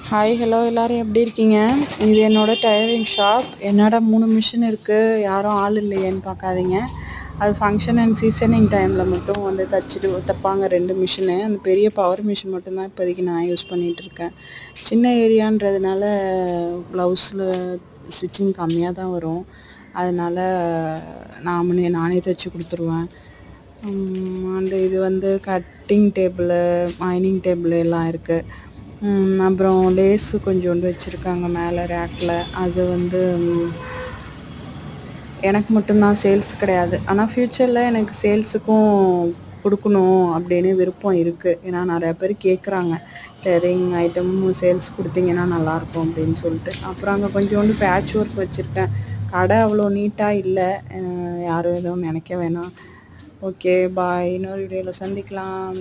Hi hello எல்லோரும் எப்படி இருக்கீங்க? இது என்னோடய டைலரிங் ஷாப். என்னடா 3 மிஷின் இருக்குது, யாரும் ஆள் இல்லையேன்னு பார்க்காதீங்க. அது ஃபங்க்ஷன் அண்ட் சீசனிங் டைமில் மட்டும் வந்து தைப்பாங்க 2 மிஷினு. அந்த பெரிய பவர் மிஷின் மட்டும்தான் இப்போதைக்கு நான் யூஸ் பண்ணிகிட்ருக்கேன். சின்ன ஏரியான்றதுனால ப்ளவுஸில் ஸ்டிச்சிங் கம்மியாக தான் வரும். அதனால் நானே தைச்சி கொடுத்துருவேன். அண்டு இது வந்து கட்டிங் டேபிளு, மைனிங் டேபிள் எல்லாம் இருக்குது. அப்புறம் லேஸு கொஞ்சோண்டு வச்சுருக்காங்க மேலே ரேக்கில். அது வந்து எனக்கு மட்டும்தான், சேல்ஸ் கிடையாது. ஆனால் ஃப்யூச்சரில் எனக்கு சேல்ஸுக்கும் கொடுக்கணும் அப்படின்னு விருப்பம் இருக்குது. ஏன்னா நிறையா பேர் கேட்குறாங்க, டெய்லரிங் ஐட்டமும் சேல்ஸ் கொடுத்தீங்கன்னா நல்லாயிருக்கும் அப்படின்னு சொல்லிட்டு. அப்புறம் அங்கே கொஞ்சோண்டு பேட்ச் ஒர்க் வச்சுருக்கேன். கடை அவ்வளோ நீட்டாக இல்லை, யாரும் எதுவும் நினைக்க வேணாம். ஓகே பாய், இன்னொரு வீடியோவில் சந்திக்கலாம்.